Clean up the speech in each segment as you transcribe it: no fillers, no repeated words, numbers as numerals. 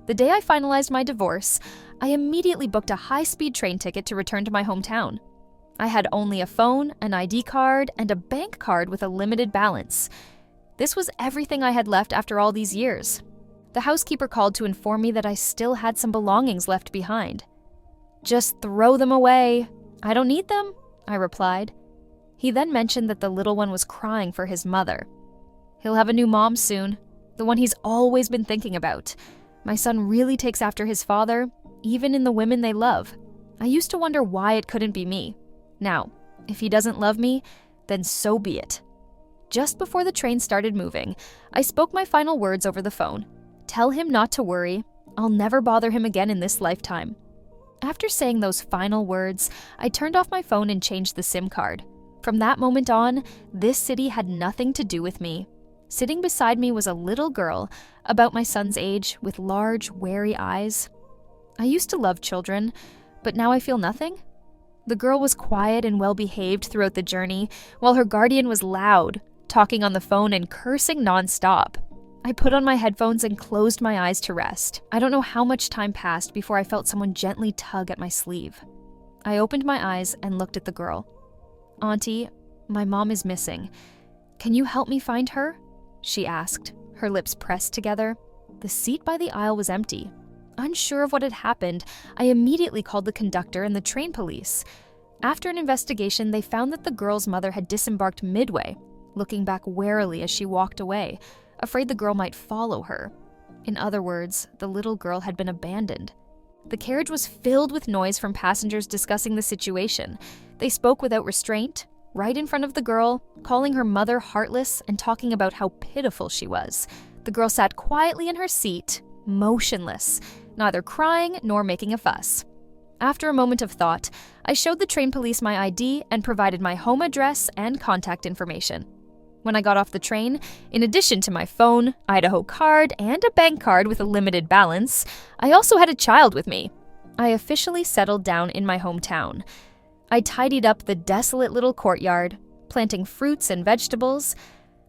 The day I finalized my divorce, I immediately booked a high-speed train ticket to return to my hometown. I had only a phone, an ID card, and a bank card with a limited balance. This was everything I had left after all these years. The housekeeper called to inform me that I still had some belongings left behind. "Just throw them away. I don't need them," I replied. He then mentioned that the little one was crying for his mother. "He'll have a new mom soon, the one he's always been thinking about. My son really takes after his father, even in the women they love. I used to wonder why it couldn't be me. Now, if he doesn't love me, then so be it." Just before the train started moving, I spoke my final words over the phone. "Tell him not to worry. I'll never bother him again in this lifetime." After saying those final words, I turned off my phone and changed the SIM card. From that moment on, this city had nothing to do with me. Sitting beside me was a little girl, about my son's age, with large, wary eyes. I used to love children, but now I feel nothing. The girl was quiet and well-behaved throughout the journey, while her guardian was loud, talking on the phone and cursing nonstop. I put on my headphones and closed my eyes to rest. I don't know how much time passed before I felt someone gently tug at my sleeve. I opened my eyes and looked at the girl. "Auntie, my mom is missing. Can you help me find her?" she asked, her lips pressed together. The seat by the aisle was empty. Unsure of what had happened, I immediately called the conductor and the train police. After an investigation, they found that the girl's mother had disembarked midway, looking back warily as she walked away, afraid the girl might follow her. In other words, the little girl had been abandoned. The carriage was filled with noise from passengers discussing the situation. They spoke without restraint, right in front of the girl, calling her mother heartless and talking about how pitiful she was. The girl sat quietly in her seat, motionless, neither crying nor making a fuss. After a moment of thought, I showed the train police my ID and provided my home address and contact information. When I got off the train, in addition to my phone, Idaho card, and a bank card with a limited balance, I also had a child with me. I officially settled down in my hometown. I tidied up the desolate little courtyard, planting fruits and vegetables.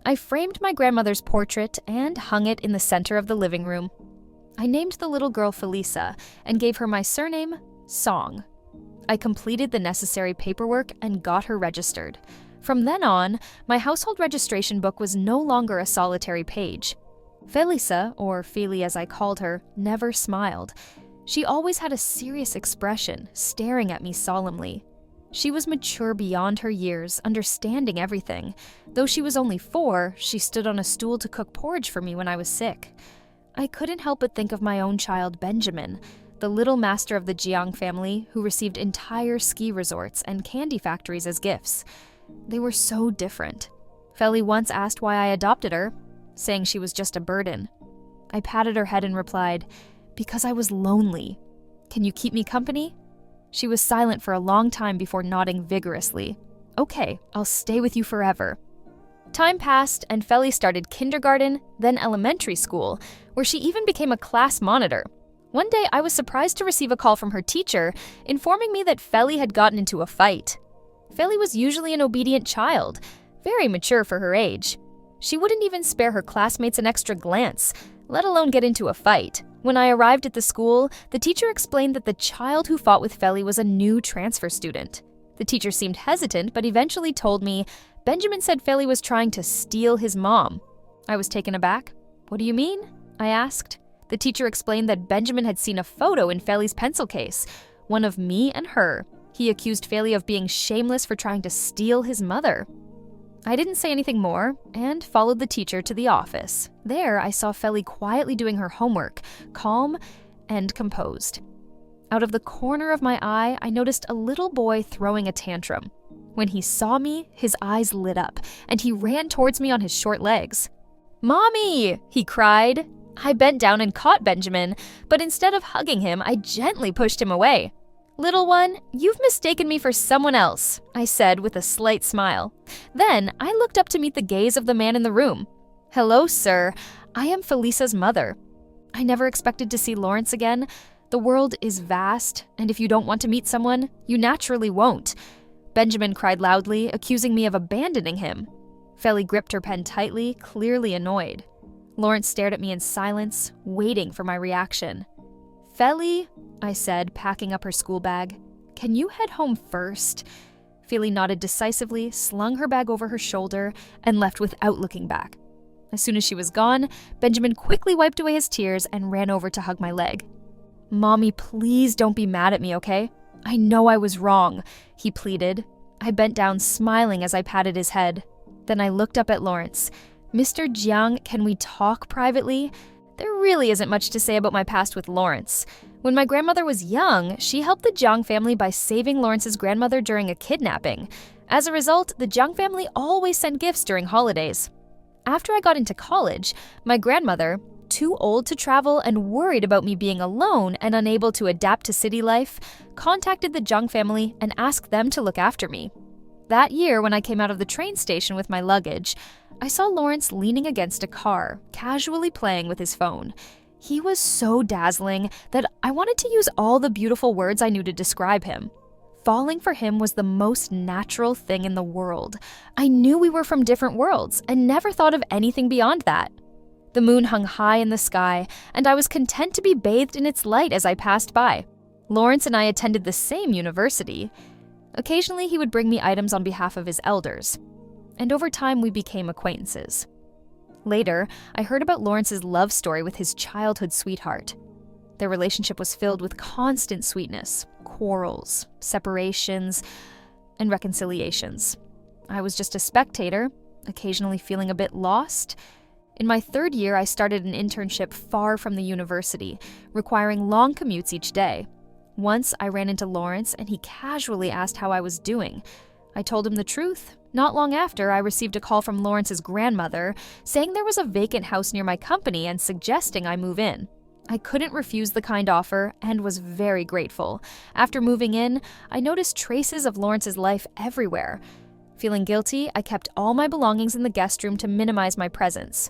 I framed my grandmother's portrait and hung it in the center of the living room. I named the little girl Felisa and gave her my surname, Song. I completed the necessary paperwork and got her registered. From then on, my household registration book was no longer a solitary page. Felisa, or Feli as I called her, never smiled. She always had a serious expression, staring at me solemnly. She was mature beyond her years, understanding everything. Though she was only 4, she stood on a stool to cook porridge for me when I was sick. I couldn't help but think of my own child, Benjamin, the little master of the Jiang family who received entire ski resorts and candy factories as gifts. They were so different. Feli once asked why I adopted her, saying she was just a burden. I patted her head and replied, "Because I was lonely. Can you keep me company?" She was silent for a long time before nodding vigorously. "Okay, I'll stay with you forever." Time passed and Feli started kindergarten, then elementary school, where she even became a class monitor. One day I was surprised to receive a call from her teacher informing me that Feli had gotten into a fight. Feli was usually an obedient child, very mature for her age. She wouldn't even spare her classmates an extra glance, let alone get into a fight. When I arrived at the school, the teacher explained that the child who fought with Feli was a new transfer student. The teacher seemed hesitant, but eventually told me Benjamin said Feli was trying to steal his mom. I was taken aback. "What do you mean?" I asked. The teacher explained that Benjamin had seen a photo in Feli's pencil case, one of me and her. He accused Feli of being shameless for trying to steal his mother. I didn't say anything more and followed the teacher to the office. There, I saw Feli quietly doing her homework, calm and composed. Out of the corner of my eye, I noticed a little boy throwing a tantrum. When he saw me, his eyes lit up, and he ran towards me on his short legs. "Mommy!" he cried. I bent down and caught Benjamin, but instead of hugging him, I gently pushed him away. "Little one, you've mistaken me for someone else," I said with a slight smile. Then I looked up to meet the gaze of the man in the room. "Hello, sir. I am Felisa's mother." I never expected to see Lawrence again. The world is vast, and if you don't want to meet someone, you naturally won't. Benjamin cried loudly, accusing me of abandoning him. Feli gripped her pen tightly, clearly annoyed. Lawrence stared at me in silence, waiting for my reaction. Feli, I said, packing up her school bag, can you head home first? Feli nodded decisively, slung her bag over her shoulder, and left without looking back. As soon as she was gone, Benjamin quickly wiped away his tears and ran over to hug my leg. Mommy, please don't be mad at me, okay? I know I was wrong, he pleaded. I bent down, smiling as I patted his head. Then I looked up at Lawrence. Mr. Jiang, can we talk privately? There really isn't much to say about my past with Lawrence. When my grandmother was young, she helped the Jiang family by saving Lawrence's grandmother during a kidnapping. As a result, the Jiang family always sent gifts during holidays. After I got into college, my grandmother, too old to travel and worried about me being alone and unable to adapt to city life, contacted the Jiang family and asked them to look after me. That year, when I came out of the train station with my luggage, I saw Lawrence leaning against a car, casually playing with his phone. He was so dazzling that I wanted to use all the beautiful words I knew to describe him. Falling for him was the most natural thing in the world. I knew we were from different worlds and never thought of anything beyond that. The moon hung high in the sky, and I was content to be bathed in its light as I passed by. Lawrence and I attended the same university. Occasionally, he would bring me items on behalf of his elders, and over time we became acquaintances. Later, I heard about Lawrence's love story with his childhood sweetheart. Their relationship was filled with constant sweetness, quarrels, separations, and reconciliations. I was just a spectator, occasionally feeling a bit lost. In my third year, I started an internship far from the university, requiring long commutes each day. Once, I ran into Lawrence and he casually asked how I was doing. I told him the truth. Not long after, I received a call from Lawrence's grandmother saying there was a vacant house near my company and suggesting I move in. I couldn't refuse the kind offer and was very grateful. After moving in, I noticed traces of Lawrence's life everywhere. Feeling guilty, I kept all my belongings in the guest room to minimize my presence.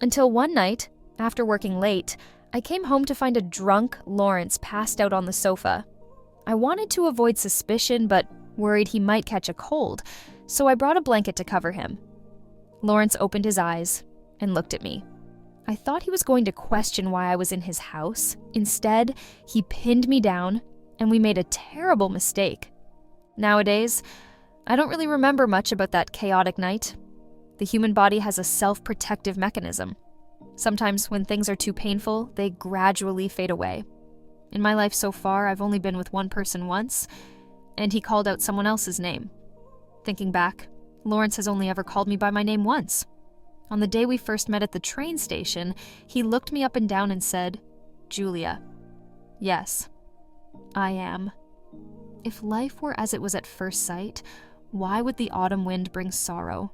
Until one night, after working late, I came home to find a drunk Lawrence passed out on the sofa. I wanted to avoid suspicion, but worried he might catch a cold, so I brought a blanket to cover him. Lawrence opened his eyes and looked at me. I thought he was going to question why I was in his house. Instead, he pinned me down, and we made a terrible mistake. Nowadays, I don't really remember much about that chaotic night. The human body has a self-protective mechanism. Sometimes when things are too painful, they gradually fade away. In my life so far, I've only been with one person once, and he called out someone else's name. Thinking back, Lawrence has only ever called me by my name once. On the day we first met at the train station, he looked me up and down and said, "Julia." Yes, I am. If life were as it was at first sight, why would the autumn wind bring sorrow?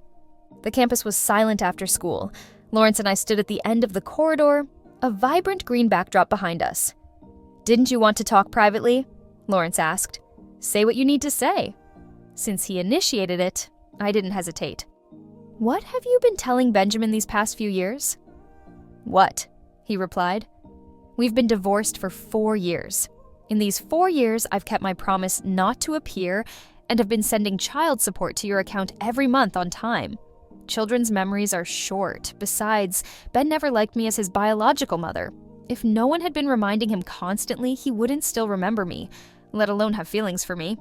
The campus was silent after school. Lawrence and I stood at the end of the corridor, a vibrant green backdrop behind us. "Didn't you want to talk privately?" Lawrence asked. "Say what you need to say." Since he initiated it, I didn't hesitate. "What have you been telling Benjamin these past few years?" "What?" he replied. "We've been divorced for 4 years. In these 4 years, I've kept my promise not to appear and have been sending child support to your account every month on time. Children's memories are short. Besides, Ben never liked me as his biological mother. If no one had been reminding him constantly, he wouldn't still remember me, let alone have feelings for me."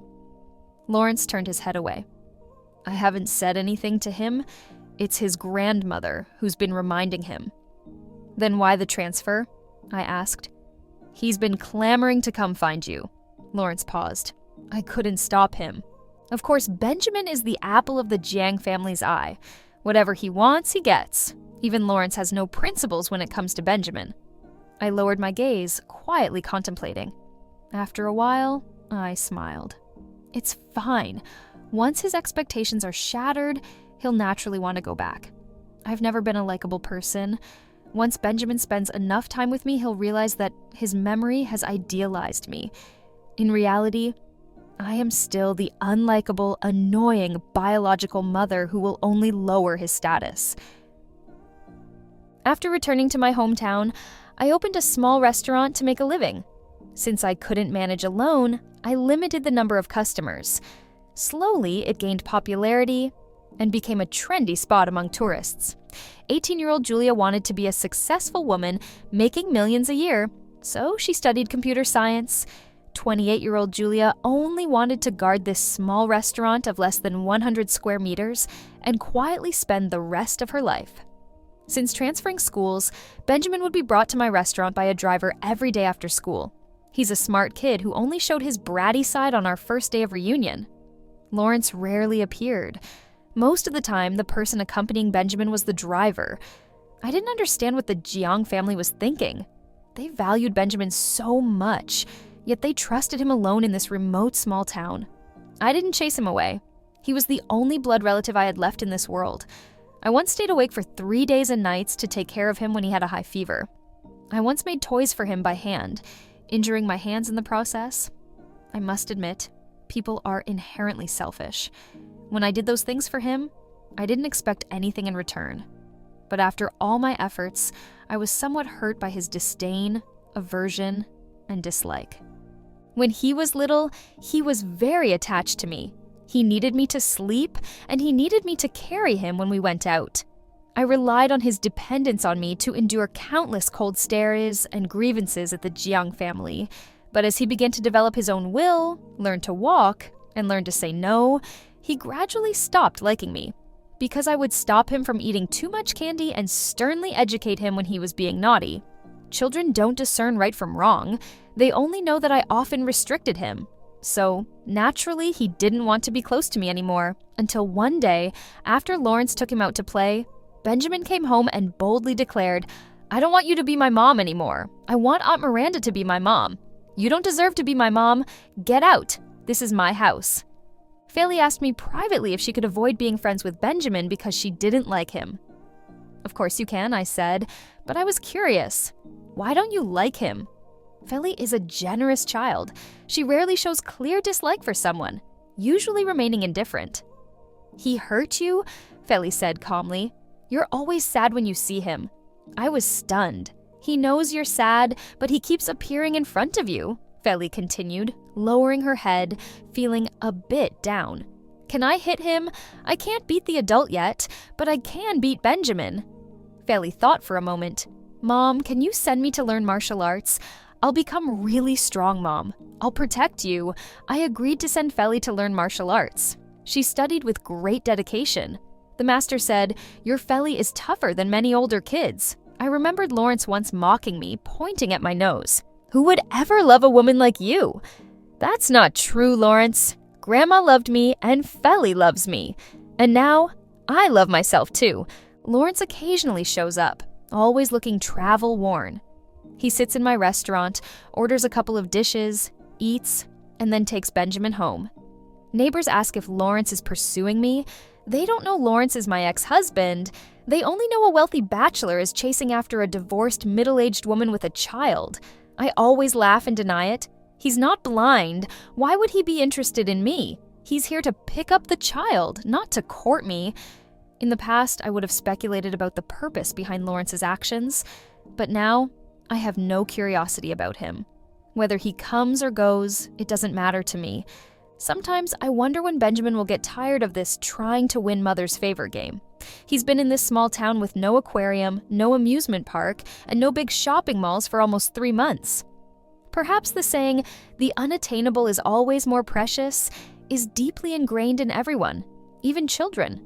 Lawrence turned his head away. "I haven't said anything to him. It's his grandmother who's been reminding him." "Then why the transfer?" I asked. "He's been clamoring to come find you." Lawrence paused. I couldn't stop him. Of course, Benjamin is the apple of the Jiang family's eye. Whatever he wants, he gets. Even Lawrence has no principles when it comes to Benjamin. I lowered my gaze, quietly contemplating. After a while, I smiled. It's fine. Once his expectations are shattered, he'll naturally want to go back. I've never been a likable person. Once Benjamin spends enough time with me, he'll realize that his memory has idealized me. In reality, I am still the unlikable, annoying biological mother who will only lower his status. After returning to my hometown, I opened a small restaurant to make a living. Since I couldn't manage alone, I limited the number of customers. Slowly, it gained popularity and became a trendy spot among tourists. 18-year-old Julia wanted to be a successful woman, making millions a year, So she studied computer science. 28-year-old Julia only wanted to guard this small restaurant of less than 100 square meters and quietly spend the rest of her life. Since transferring schools, Benjamin would be brought to my restaurant by a driver every day after school. He's a smart kid who only showed his bratty side on our first day of reunion. Lawrence rarely appeared. Most of the time, the person accompanying Benjamin was the driver. I didn't understand what the Jiang family was thinking. They valued Benjamin so much, yet they trusted him alone in this remote small town. I didn't chase him away. He was the only blood relative I had left in this world. I once stayed awake for 3 days and nights to take care of him when he had a high fever. I once made toys for him by hand, injuring my hands in the process. I must admit, people are inherently selfish. When I did those things for him, I didn't expect anything in return. But after all my efforts, I was somewhat hurt by his disdain, aversion, and dislike. When he was little, he was very attached to me. He needed me to sleep, and he needed me to carry him when we went out. I relied on his dependence on me to endure countless cold stares and grievances at the Jiang family. But as he began to develop his own will, learn to walk, and learn to say no, he gradually stopped liking me. Because I would stop him from eating too much candy and sternly educate him when he was being naughty. Children don't discern right from wrong. They only know that I often restricted him. So, naturally, he didn't want to be close to me anymore, until one day, after Lawrence took him out to play, Benjamin came home and boldly declared, "I don't want you to be my mom anymore. I want Aunt Miranda to be my mom. You don't deserve to be my mom. Get out. This is my house." Feli asked me privately if she could avoid being friends with Benjamin because she didn't like him. "Of course you can," I said, but I was curious. "Why don't you like him?" Feli is a generous child. She rarely shows clear dislike for someone, usually remaining indifferent. "He hurt you?" Feli said calmly. "You're always sad when you see him." I was stunned. "He knows you're sad, but he keeps appearing in front of you," Feli continued, lowering her head, feeling a bit down. "Can I hit him? I can't beat the adult yet, but I can beat Benjamin." Feli thought for a moment. "Mom, can you send me to learn martial arts? I'll become really strong, Mom. I'll protect you." I agreed to send Feli to learn martial arts. She studied with great dedication. The master said, "Your Feli is tougher than many older kids." I remembered Lawrence once mocking me, pointing at my nose. "Who would ever love a woman like you?" "That's not true, Lawrence. Grandma loved me and Feli loves me. And now, I love myself too." Lawrence occasionally shows up, always looking travel-worn. He sits in my restaurant, orders a couple of dishes, eats, and then takes Benjamin home. Neighbors ask if Lawrence is pursuing me. They don't know Lawrence is my ex-husband. They only know a wealthy bachelor is chasing after a divorced middle-aged woman with a child. I always laugh and deny it. He's not blind. Why would he be interested in me? He's here to pick up the child, not to court me. In the past, I would have speculated about the purpose behind Lawrence's actions, but now, I have no curiosity about him. Whether he comes or goes, it doesn't matter to me. Sometimes I wonder when Benjamin will get tired of this trying to win mother's favor game. He's been in this small town with no aquarium, no amusement park, and no big shopping malls for almost 3 months. Perhaps the saying, "the unattainable is always more precious," is deeply ingrained in everyone, even children.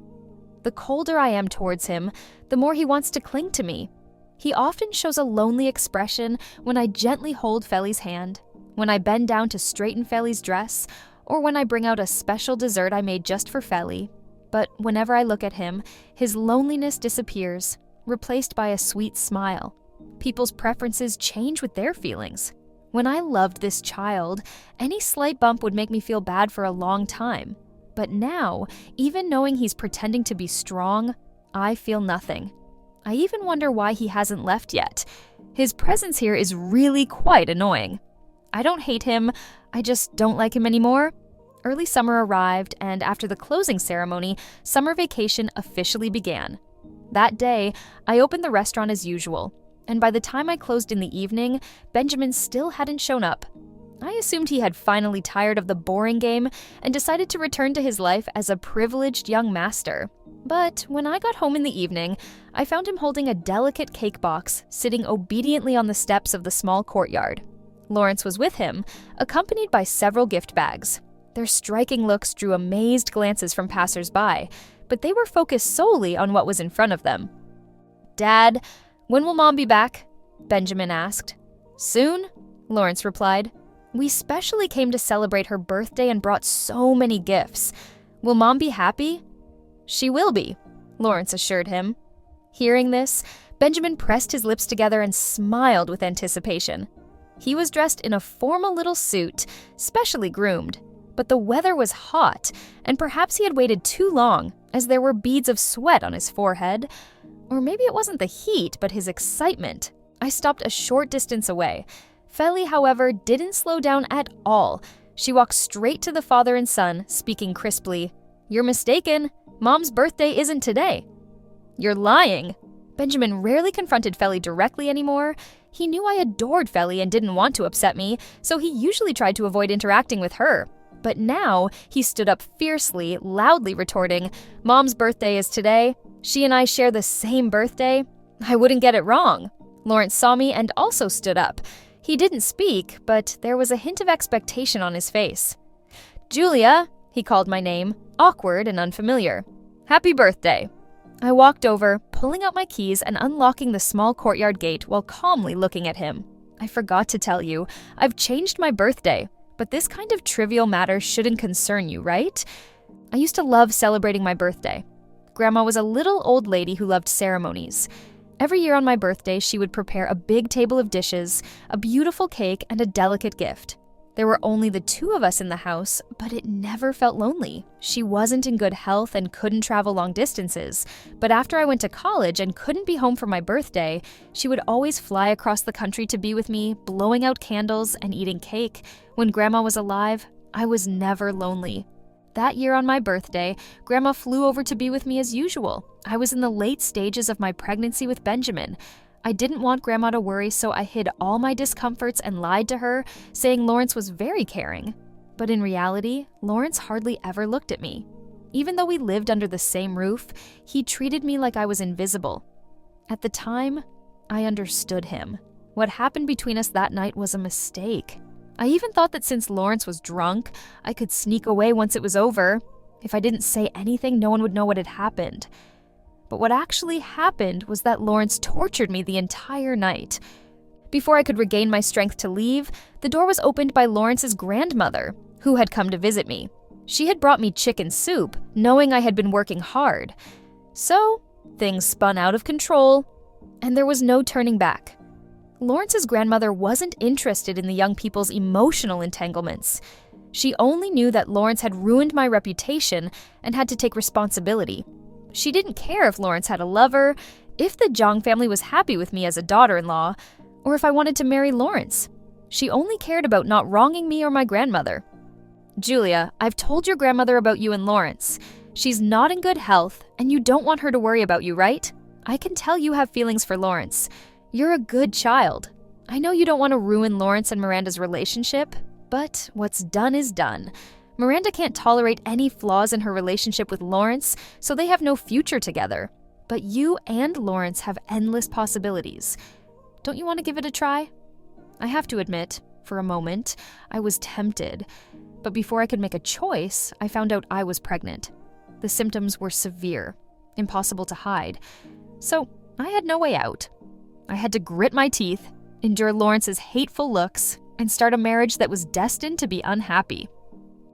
The colder I am towards him, the more he wants to cling to me. He often shows a lonely expression when I gently hold Feli's hand, when I bend down to straighten Feli's dress, or when I bring out a special dessert I made just for Feli. But whenever I look at him, his loneliness disappears, replaced by a sweet smile. People's preferences change with their feelings. When I loved this child, any slight bump would make me feel bad for a long time. But now, even knowing he's pretending to be strong, I feel nothing. I even wonder why he hasn't left yet. His presence here is really quite annoying. I don't hate him, I just don't like him anymore. Early summer arrived, and after the closing ceremony, summer vacation officially began. That day, I opened the restaurant as usual, and by the time I closed in the evening, Benjamin still hadn't shown up. I assumed he had finally tired of the boring game and decided to return to his life as a privileged young master. But when I got home in the evening, I found him holding a delicate cake box, sitting obediently on the steps of the small courtyard. Lawrence was with him, accompanied by several gift bags. Their striking looks drew amazed glances from passers-by, but they were focused solely on what was in front of them. "Dad, when will Mom be back?" Benjamin asked. "Soon," Lawrence replied. "We specially came to celebrate her birthday and brought so many gifts. Will Mom be happy?" "She will be," Lawrence assured him. Hearing this, Benjamin pressed his lips together and smiled with anticipation. He was dressed in a formal little suit, specially groomed, but the weather was hot, and perhaps he had waited too long, as there were beads of sweat on his forehead. Or maybe it wasn't the heat, but his excitement. I stopped a short distance away. Feli, however, didn't slow down at all. She walked straight to the father and son, speaking crisply. "You're mistaken. Mom's birthday isn't today." "You're lying." Benjamin rarely confronted Feli directly anymore. He knew I adored Feli and didn't want to upset me, so he usually tried to avoid interacting with her. But now, he stood up fiercely, loudly retorting, "Mom's birthday is today. She and I share the same birthday. I wouldn't get it wrong." Lawrence saw me and also stood up. He didn't speak, but there was a hint of expectation on his face. "Julia," he called my name, awkward and unfamiliar. "Happy birthday." I walked over, pulling out my keys and unlocking the small courtyard gate while calmly looking at him. "I forgot to tell you, I've changed my birthday, but this kind of trivial matter shouldn't concern you, right? I used to love celebrating my birthday. Grandma was a little old lady who loved ceremonies. Every year on my birthday, she would prepare a big table of dishes, a beautiful cake, and a delicate gift. There were only the two of us in the house, but it never felt lonely. She wasn't in good health and couldn't travel long distances, but after I went to college and couldn't be home for my birthday, she would always fly across the country to be with me, blowing out candles and eating cake. When Grandma was alive, I was never lonely. That year on my birthday, Grandma flew over to be with me as usual. I was in the late stages of my pregnancy with Benjamin. I didn't want Grandma to worry, so I hid all my discomforts and lied to her, saying Lawrence was very caring. But in reality, Lawrence hardly ever looked at me. Even though we lived under the same roof, he treated me like I was invisible. At the time, I understood him. What happened between us that night was a mistake. I even thought that since Lawrence was drunk, I could sneak away once it was over. If I didn't say anything, no one would know what had happened. But what actually happened was that Lawrence tortured me the entire night. Before I could regain my strength to leave, the door was opened by Lawrence's grandmother, who had come to visit me. She had brought me chicken soup, knowing I had been working hard. So, things spun out of control, and there was no turning back. Lawrence's grandmother wasn't interested in the young people's emotional entanglements. She only knew that Lawrence had ruined my reputation and had to take responsibility. She didn't care if Lawrence had a lover, if the Zhang family was happy with me as a daughter-in-law, or if I wanted to marry Lawrence. She only cared about not wronging me or my grandmother. "Julia, I've told your grandmother about you and Lawrence. She's not in good health, and you don't want her to worry about you, right? I can tell you have feelings for Lawrence. You're a good child. I know you don't want to ruin Lawrence and Miranda's relationship, but what's done is done. Miranda can't tolerate any flaws in her relationship with Lawrence, so they have no future together. But you and Lawrence have endless possibilities. Don't you want to give it a try?" I have to admit, for a moment, I was tempted. But before I could make a choice, I found out I was pregnant. The symptoms were severe, impossible to hide. So I had no way out. I had to grit my teeth, endure Lawrence's hateful looks, and start a marriage that was destined to be unhappy.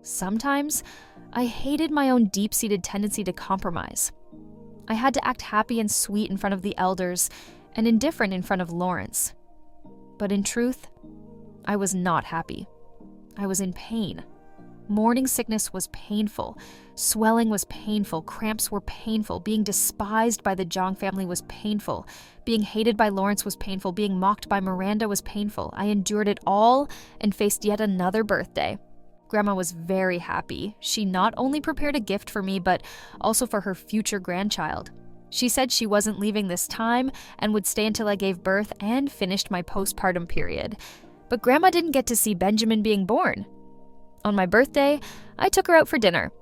Sometimes, I hated my own deep-seated tendency to compromise. I had to act happy and sweet in front of the elders, and indifferent in front of Lawrence. But in truth, I was not happy. I was in pain. Morning sickness was painful. Swelling was painful. Cramps were painful. Being despised by the Zhang family was painful. Being hated by Lawrence was painful. Being mocked by Miranda was painful. I endured it all and faced yet another birthday. Grandma was very happy. She not only prepared a gift for me, but also for her future grandchild. She said she wasn't leaving this time and would stay until I gave birth and finished my postpartum period. But Grandma didn't get to see Benjamin being born. On my birthday, I took her out for dinner.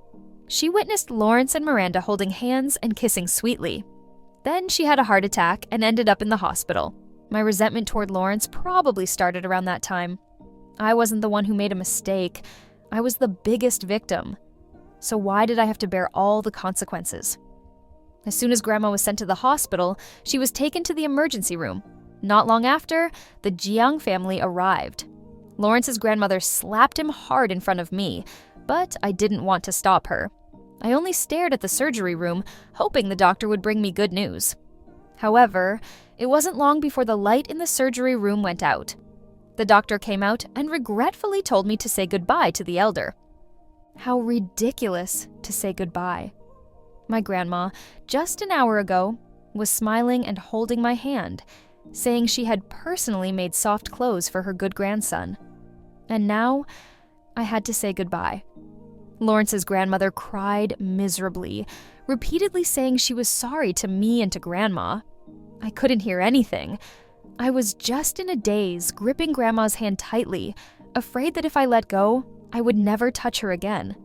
She witnessed Lawrence and Miranda holding hands and kissing sweetly. Then she had a heart attack and ended up in the hospital. My resentment toward Lawrence probably started around that time. I wasn't the one who made a mistake. I was the biggest victim. So why did I have to bear all the consequences? As soon as Grandma was sent to the hospital, she was taken to the emergency room. Not long after, the Jiang family arrived. Lawrence's grandmother slapped him hard in front of me, but I didn't want to stop her. I only stared at the surgery room, hoping the doctor would bring me good news. However, it wasn't long before the light in the surgery room went out. The doctor came out and regretfully told me to say goodbye to the elder. How ridiculous to say goodbye. My grandma, just an hour ago, was smiling and holding my hand, saying she had personally made soft clothes for her good grandson. And now, I had to say goodbye. Lawrence's grandmother cried miserably, repeatedly saying she was sorry to me and to Grandma. I couldn't hear anything. I was just in a daze, gripping Grandma's hand tightly, afraid that if I let go, I would never touch her again.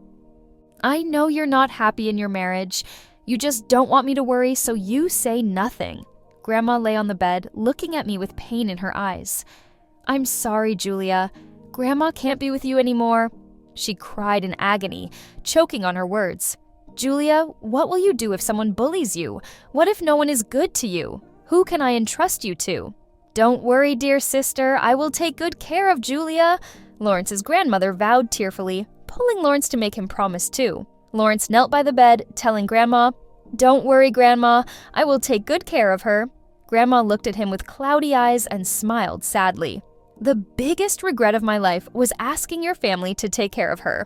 I know you're not happy in your marriage. You just don't want me to worry, so you say nothing. Grandma lay on the bed, looking at me with pain in her eyes. I'm sorry, Julia. Grandma can't be with you anymore. She cried in agony, choking on her words. Julia, what will you do if someone bullies you? What if no one is good to you? Who can I entrust you to? Don't worry, dear sister. I will take good care of Julia. Lawrence's grandmother vowed tearfully, pulling Lawrence to make him promise too. Lawrence knelt by the bed, telling Grandma, Don't worry, Grandma. I will take good care of her. Grandma looked at him with cloudy eyes and smiled sadly. The biggest regret of my life was asking your family to take care of her.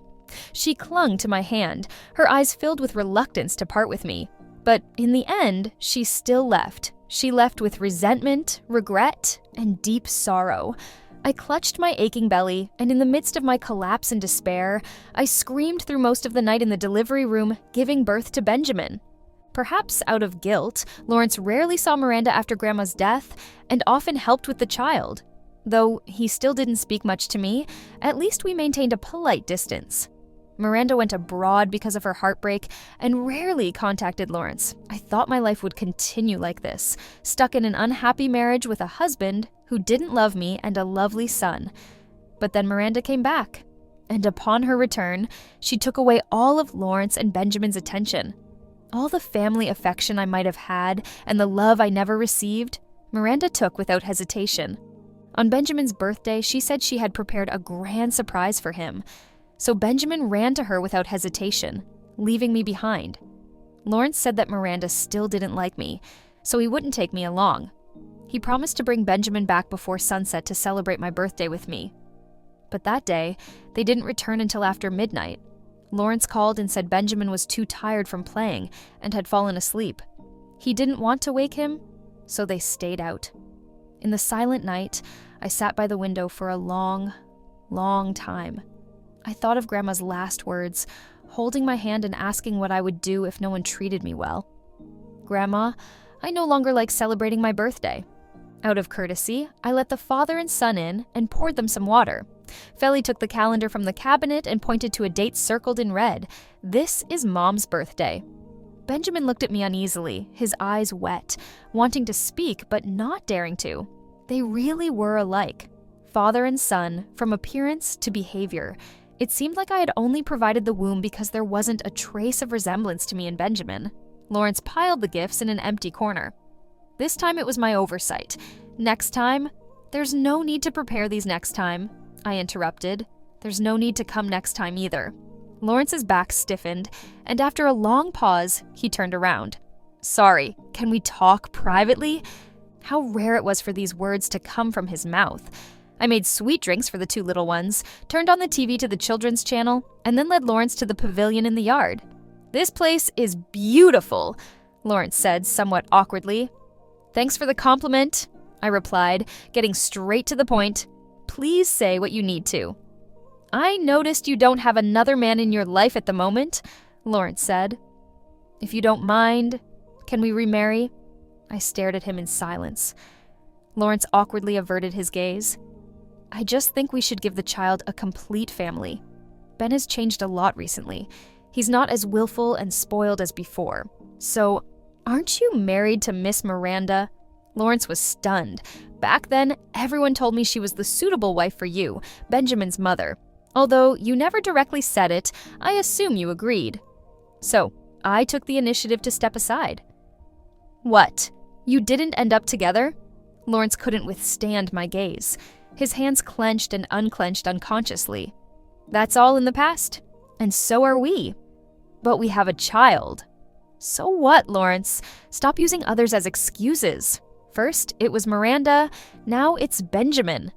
She clung to my hand, her eyes filled with reluctance to part with me. But in the end, she still left. She left with resentment, regret, and deep sorrow. I clutched my aching belly, and in the midst of my collapse and despair, I screamed through most of the night in the delivery room, giving birth to Benjamin. Perhaps out of guilt, Lawrence rarely saw Miranda after Grandma's death and often helped with the child. Though he still didn't speak much to me, at least we maintained a polite distance. Miranda went abroad because of her heartbreak and rarely contacted Lawrence. I thought my life would continue like this, stuck in an unhappy marriage with a husband who didn't love me and a lovely son. But then Miranda came back, and upon her return, she took away all of Lawrence and Benjamin's attention. All the family affection I might have had and the love I never received, Miranda took without hesitation. On Benjamin's birthday, she said she had prepared a grand surprise for him. So Benjamin ran to her without hesitation, leaving me behind. Lawrence said that Miranda still didn't like me, so he wouldn't take me along. He promised to bring Benjamin back before sunset to celebrate my birthday with me. But that day, they didn't return until after midnight. Lawrence called and said Benjamin was too tired from playing and had fallen asleep. He didn't want to wake him, so they stayed out. In the silent night, I sat by the window for a long, long time. I thought of Grandma's last words, holding my hand and asking what I would do if no one treated me well. Grandma, I no longer like celebrating my birthday. Out of courtesy, I let the father and son in and poured them some water. Feli took the calendar from the cabinet and pointed to a date circled in red. This is Mom's birthday. Benjamin looked at me uneasily, his eyes wet, wanting to speak but not daring to. They really were alike. Father and son, from appearance to behavior. It seemed like I had only provided the womb because there wasn't a trace of resemblance to me and Benjamin. Lawrence piled the gifts in an empty corner. This time it was my oversight. Next time? There's no need to prepare these next time, I interrupted. There's no need to come next time either. Lawrence's back stiffened, and after a long pause, he turned around. Sorry, can we talk privately? How rare it was for these words to come from his mouth. I made sweet drinks for the two little ones, turned on the TV to the children's channel, and then led Lawrence to the pavilion in the yard. This place is beautiful, Lawrence said somewhat awkwardly. Thanks for the compliment, I replied, getting straight to the point. Please say what you need to. I noticed you don't have another man in your life at the moment, Lawrence said. If you don't mind, can we remarry? I stared at him in silence. Lawrence awkwardly averted his gaze. I just think we should give the child a complete family. Ben has changed a lot recently. He's not as willful and spoiled as before. So, aren't you married to Miss Miranda? Lawrence was stunned. Back then, everyone told me she was the suitable wife for you, Benjamin's mother. Although you never directly said it, I assume you agreed. So, I took the initiative to step aside. What? You didn't end up together? Lawrence couldn't withstand my gaze. His hands clenched and unclenched unconsciously. That's all in the past, and so are we. But we have a child. So what, Lawrence? Stop using others as excuses. First, it was Miranda, now it's Benjamin.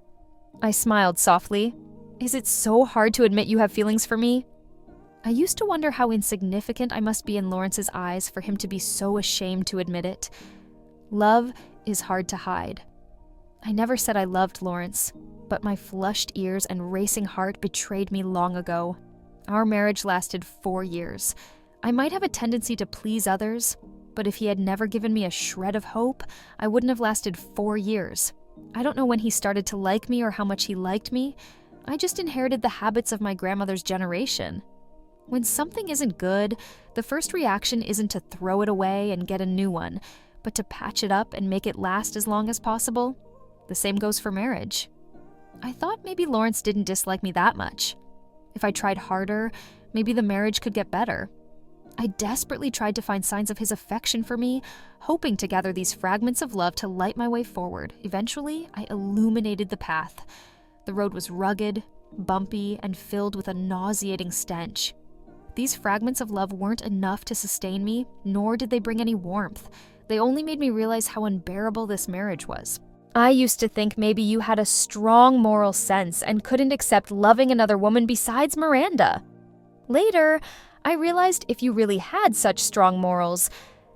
I smiled softly. Is it so hard to admit you have feelings for me? I used to wonder how insignificant I must be in Lawrence's eyes for him to be so ashamed to admit it. Love is hard to hide. I never said I loved Lawrence, but my flushed ears and racing heart betrayed me long ago. Our marriage lasted 4 years. I might have a tendency to please others, but if he had never given me a shred of hope, I wouldn't have lasted 4 years. I don't know when he started to like me or how much he liked me. I just inherited the habits of my grandmother's generation. When something isn't good, the first reaction isn't to throw it away and get a new one, but to patch it up and make it last as long as possible. The same goes for marriage. I thought maybe Lawrence didn't dislike me that much. If I tried harder, maybe the marriage could get better. I desperately tried to find signs of his affection for me, hoping to gather these fragments of love to light my way forward. Eventually, I illuminated the path. The road was rugged, bumpy, and filled with a nauseating stench. These fragments of love weren't enough to sustain me, nor did they bring any warmth. They only made me realize how unbearable this marriage was. I used to think maybe you had a strong moral sense and couldn't accept loving another woman besides Miranda. Later, I realized if you really had such strong morals,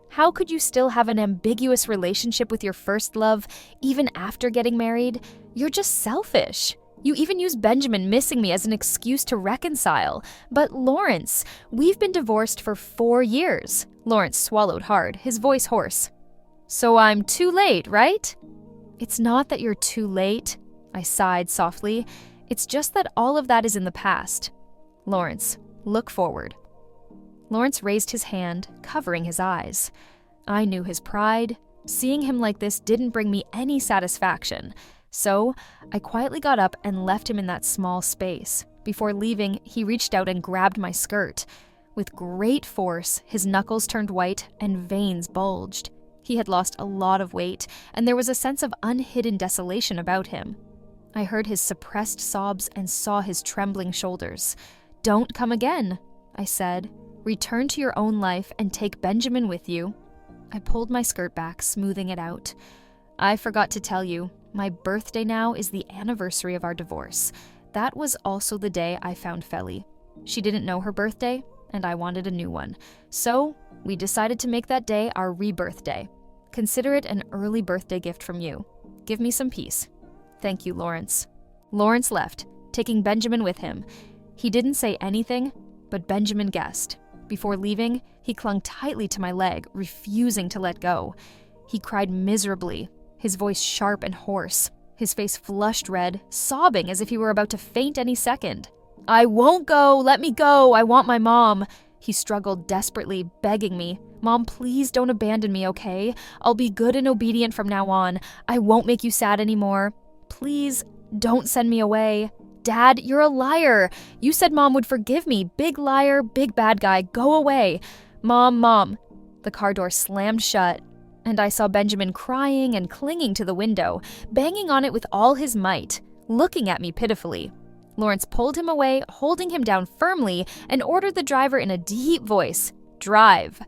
how could you still have an ambiguous relationship with your first love even after getting married? You're just selfish. You even use Benjamin missing me as an excuse to reconcile. But Lawrence, we've been divorced for 4 years. Lawrence swallowed hard, his voice hoarse. So I'm too late, right? It's not that you're too late, I sighed softly. It's just that all of that is in the past. Lawrence, look forward. Lawrence raised his hand, covering his eyes. I knew his pride. Seeing him like this didn't bring me any satisfaction. So, I quietly got up and left him in that small space. Before leaving, he reached out and grabbed my skirt. With great force, his knuckles turned white and veins bulged. He had lost a lot of weight, and there was a sense of unhidden desolation about him. I heard his suppressed sobs and saw his trembling shoulders. Don't come again, I said. Return to your own life and take Benjamin with you. I pulled my skirt back, smoothing it out. I forgot to tell you, my birthday now is the anniversary of our divorce. That was also the day I found Feli. She didn't know her birthday, and I wanted a new one. So, we decided to make that day our rebirth day. Consider it an early birthday gift from you. Give me some peace. Thank you, Lawrence. Lawrence left, taking Benjamin with him. He didn't say anything, but Benjamin guessed. Before leaving, he clung tightly to my leg, refusing to let go. He cried miserably, his voice sharp and hoarse, his face flushed red, sobbing as if he were about to faint any second. I won't go! Let me go! I want my mom! He struggled desperately, begging me. Mom, please don't abandon me, okay? I'll be good and obedient from now on. I won't make you sad anymore. Please, don't send me away. Dad, you're a liar. You said Mom would forgive me. Big liar, big bad guy. Go away. Mom. The car door slammed shut, and I saw Benjamin crying and clinging to the window, banging on it with all his might, looking at me pitifully. Lawrence pulled him away, holding him down firmly, and ordered the driver in a deep voice, "Drive."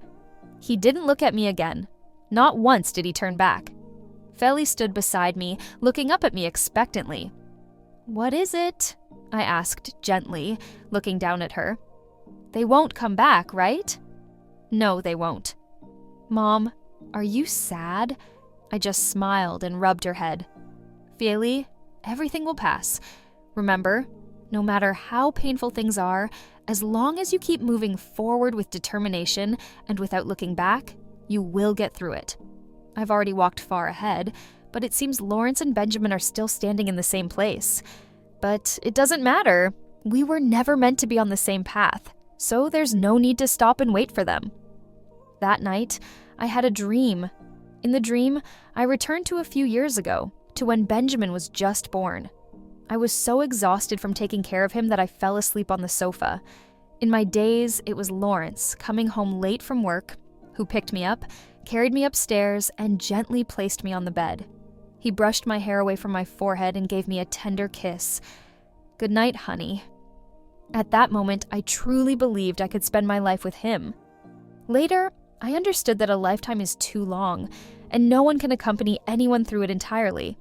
He didn't look at me again. Not once did he turn back. Feli stood beside me, looking up at me expectantly. What is it? I asked gently, looking down at her. They won't come back, right? No, they won't. Mom, are you sad? I just smiled and rubbed her head. Feli, everything will pass. Remember, no matter how painful things are, as long as you keep moving forward with determination and without looking back, you will get through it. I've already walked far ahead, but it seems Lawrence and Benjamin are still standing in the same place. But it doesn't matter. We were never meant to be on the same path. so there's no need to stop and wait for them. That night, I had a dream. In the dream, I returned to a few years ago, to when Benjamin was just born. I was so exhausted from taking care of him that I fell asleep on the sofa. In my daze, it was Lawrence, coming home late from work, who picked me up, carried me upstairs, and gently placed me on the bed. He brushed my hair away from my forehead and gave me a tender kiss. "Good night, honey." At that moment, I truly believed I could spend my life with him. Later, I understood that a lifetime is too long, and no one can accompany anyone through it entirely.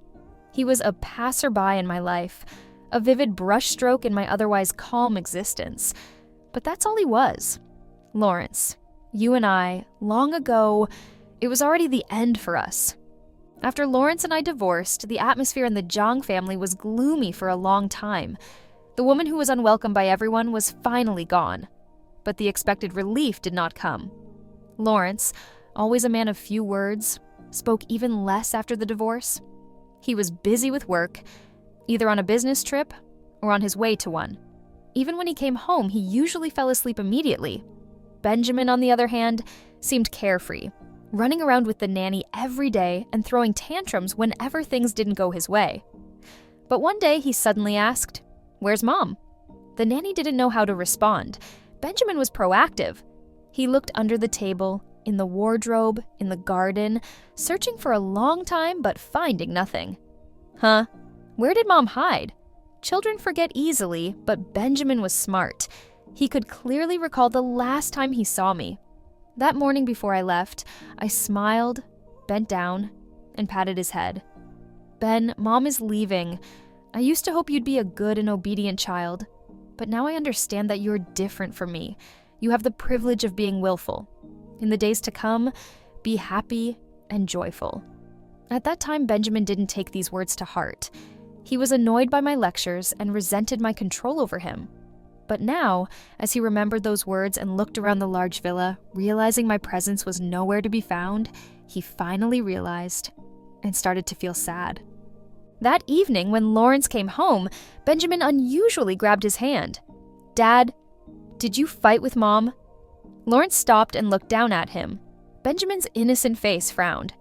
He was a passerby in my life, a vivid brushstroke in my otherwise calm existence. But that's all he was. Lawrence, you and I, long ago, it was already the end for us. After Lawrence and I divorced, the atmosphere in the Zhang family was gloomy for a long time. The woman who was unwelcome by everyone was finally gone. But the expected relief did not come. Lawrence, always a man of few words, spoke even less after the divorce. He was busy with work, either on a business trip or on his way to one. Even when he came home, he usually fell asleep immediately. Benjamin, on the other hand, seemed carefree, running around with the nanny every day and throwing tantrums whenever things didn't go his way. But one day he suddenly asked, "Where's Mom?" The nanny didn't know how to respond. Benjamin was proactive. He looked under the table, in the wardrobe, in the garden, searching for a long time but finding nothing. Huh? Where did Mom hide? Children forget easily, but Benjamin was smart. He could clearly recall the last time he saw me. That morning before I left, I smiled, bent down, and patted his head. "Ben, Mom is leaving. I used to hope you'd be a good and obedient child, but now I understand that you're different from me. You have the privilege of being willful. In the days to come, be happy and joyful." At that time, Benjamin didn't take these words to heart. He was annoyed by my lectures and resented my control over him. But now, as he remembered those words and looked around the large villa, realizing my presence was nowhere to be found, he finally realized and started to feel sad. That evening, when Lawrence came home, Benjamin unusually grabbed his hand. "Dad, did you fight with Mom?" Lawrence stopped and looked down at him. Benjamin's innocent face frowned.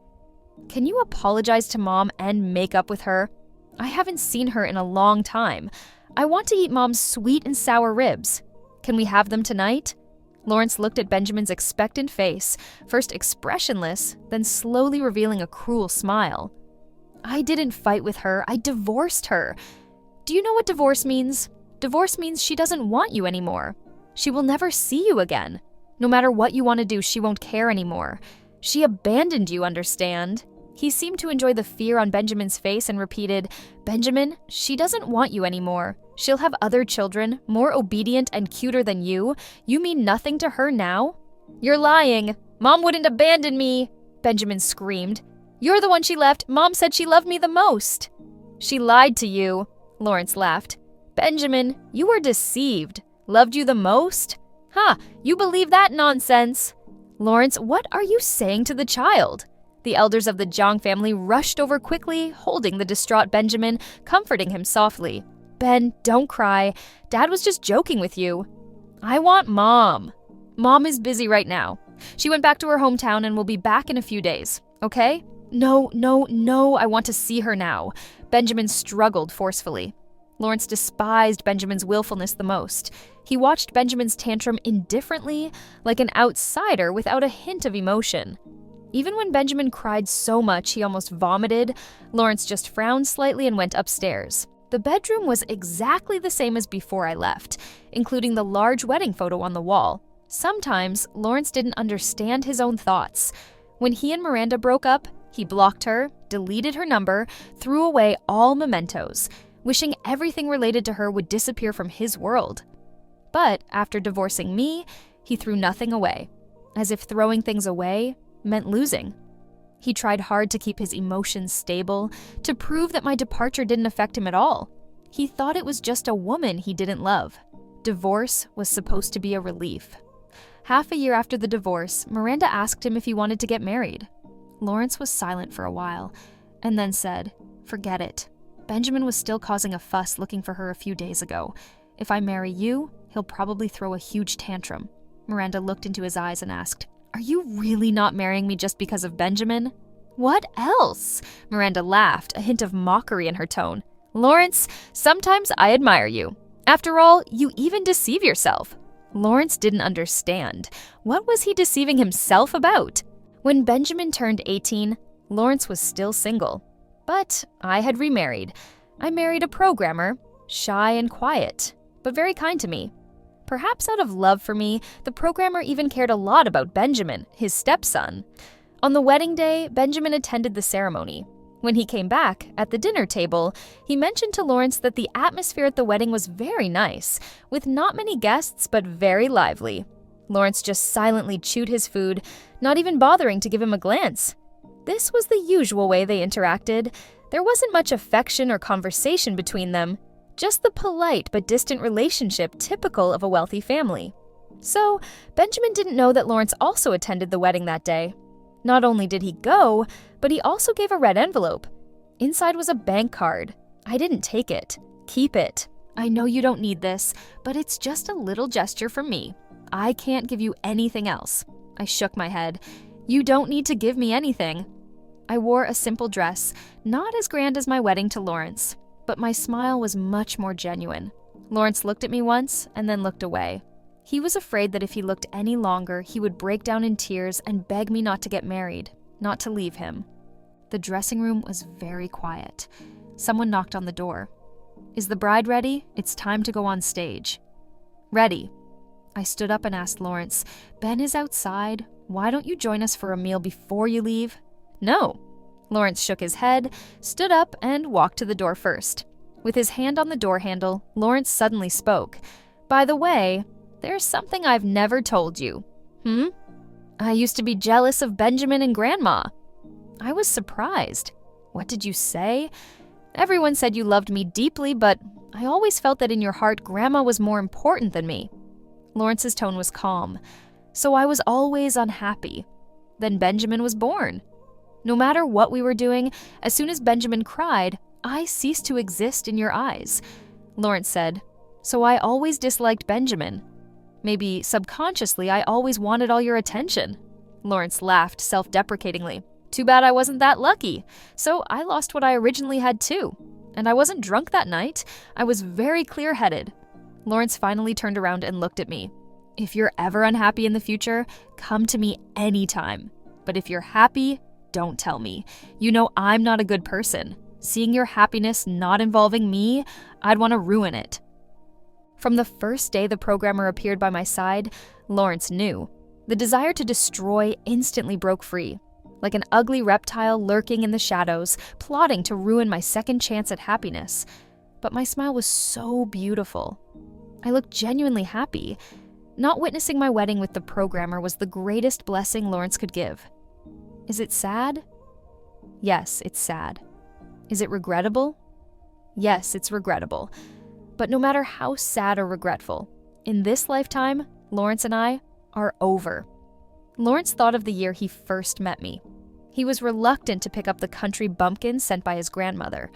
"Can you apologize to Mom and make up with her? I haven't seen her in a long time. I want to eat Mom's sweet and sour ribs. Can we have them tonight?" Lawrence looked at Benjamin's expectant face, first expressionless, then slowly revealing a cruel smile. "I didn't fight with her. I divorced her. Do you know what divorce means? Divorce means she doesn't want you anymore. She will never see you again. No matter what you want to do, she won't care anymore. She abandoned you, understand?" He seemed to enjoy the fear on Benjamin's face and repeated, "Benjamin, she doesn't want you anymore. She'll have other children, more obedient and cuter than you. You mean nothing to her now?" "You're lying. Mom wouldn't abandon me," Benjamin screamed. "You're the one she left. Mom said she loved me the most." "She lied to you," Lawrence laughed. "Benjamin, you were deceived. Loved you the most? Ha, you believe that nonsense." "Lawrence, what are you saying to the child?" The elders of the Zhang family rushed over quickly, holding the distraught Benjamin, comforting him softly. "Ben, don't cry. Dad was just joking with you." "I want Mom. Mom is busy right now. She went back to her hometown and will be back in a few days, okay?" No, I want to see her now." Benjamin struggled forcefully. Lawrence despised Benjamin's willfulness the most. He watched Benjamin's tantrum indifferently, like an outsider without a hint of emotion. Even when Benjamin cried so much he almost vomited, Lawrence just frowned slightly and went upstairs. The bedroom was exactly the same as before I left, including the large wedding photo on the wall. Sometimes, Lawrence didn't understand his own thoughts. When he and Miranda broke up, he blocked her, deleted her number, threw away all mementos, wishing everything related to her would disappear from his world. But after divorcing me, he threw nothing away, as if throwing things away meant losing. He tried hard to keep his emotions stable, to prove that my departure didn't affect him at all. He thought it was just a woman he didn't love. Divorce was supposed to be a relief. Half a year after the divorce, Miranda asked him if he wanted to get married. Lawrence was silent for a while, and then said, "Forget it. Benjamin was still causing a fuss looking for her a few days ago. If I marry you, He'll probably throw a huge tantrum. Miranda looked into his eyes and asked, "Are you really not marrying me just because of Benjamin?" "What else?" Miranda laughed, a hint of mockery in her tone. "Lawrence, sometimes I admire you. After all, you even deceive yourself." Lawrence didn't understand. What was he deceiving himself about? When Benjamin turned 18, Lawrence was still single. But I had remarried. I married a programmer, shy and quiet, but very kind to me. Perhaps out of love for me, the programmer even cared a lot about Benjamin, his stepson. On the wedding day, Benjamin attended the ceremony. When he came back, at the dinner table, he mentioned to Lawrence that the atmosphere at the wedding was very nice, with not many guests but very lively. Lawrence just silently chewed his food, not even bothering to give him a glance. This was the usual way they interacted. There wasn't much affection or conversation between them, just the polite but distant relationship typical of a wealthy family. So, Benjamin didn't know that Lawrence also attended the wedding that day. Not only did he go, but he also gave a red envelope. Inside was a bank card. I didn't take it. Keep it. I know you don't need this, but it's just a little gesture from me. I can't give you anything else. I shook my head. You don't need to give me anything. I wore a simple dress, not as grand as my wedding to Lawrence, but my smile was much more genuine. Lawrence looked at me once and then looked away. He was afraid that if he looked any longer, he would break down in tears and beg me not to get married, not to leave him. The dressing room was very quiet. Someone knocked on the door. "Is the bride ready? It's time to go on stage." "Ready." I stood up and asked Lawrence, "Ben is outside. Why don't you join us for a meal before you leave?" "No." Lawrence shook his head, stood up, and walked to the door first. With his hand on the door handle, Lawrence suddenly spoke. "By the way, there's something I've never told you." "I used to be jealous of Benjamin and Grandma." I was surprised. "What did you say?" "Everyone said you loved me deeply, but I always felt that in your heart, Grandma was more important than me." Lawrence's tone was calm. "So I was always unhappy. Then Benjamin was born. No matter what we were doing, as soon as Benjamin cried, I ceased to exist in your eyes." Lawrence said, "So I always disliked Benjamin. Maybe subconsciously I always wanted all your attention." Lawrence laughed self-deprecatingly. "Too bad I wasn't that lucky. So I lost what I originally had too. And I wasn't drunk that night. I was very clear-headed." Lawrence finally turned around and looked at me. "If you're ever unhappy in the future, come to me anytime. But if you're happy, don't tell me. You know I'm not a good person. Seeing your happiness not involving me, I'd want to ruin it." From the first day the programmer appeared by my side, Lawrence knew. The desire to destroy instantly broke free, like an ugly reptile lurking in the shadows, plotting to ruin my second chance at happiness. But my smile was so beautiful. I looked genuinely happy. Not witnessing my wedding with the programmer was the greatest blessing Lawrence could give. Is it sad? Yes, it's sad. Is it regrettable? Yes, it's regrettable. But no matter how sad or regretful, in this lifetime, Lawrence and I are over. Lawrence thought of the year he first met me. He was reluctant to pick up the country bumpkin sent by his grandmother.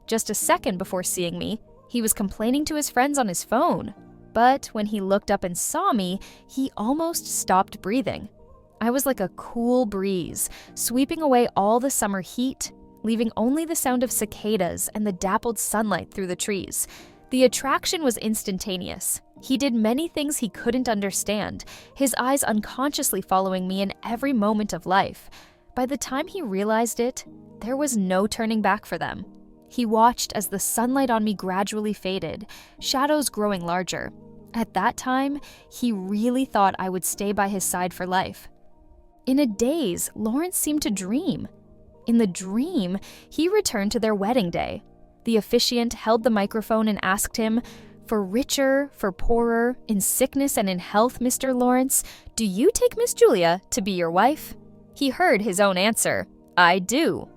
Just a second before seeing me, he was complaining to his friends on his phone. But when he looked up and saw me, he almost stopped breathing. I was like a cool breeze, sweeping away all the summer heat, leaving only the sound of cicadas and the dappled sunlight through the trees. The attraction was instantaneous. He did many things he couldn't understand, his eyes unconsciously following me in every moment of life. By the time he realized it, there was no turning back for them. He watched as the sunlight on me gradually faded, shadows growing larger. At that time, he really thought I would stay by his side for life. In a daze, Lawrence seemed to dream. In the dream, he returned to their wedding day. The officiant held the microphone and asked him, "For richer, for poorer, in sickness and in health, Mr. Lawrence, do you take Miss Julia to be your wife?" He heard his own answer, "I do."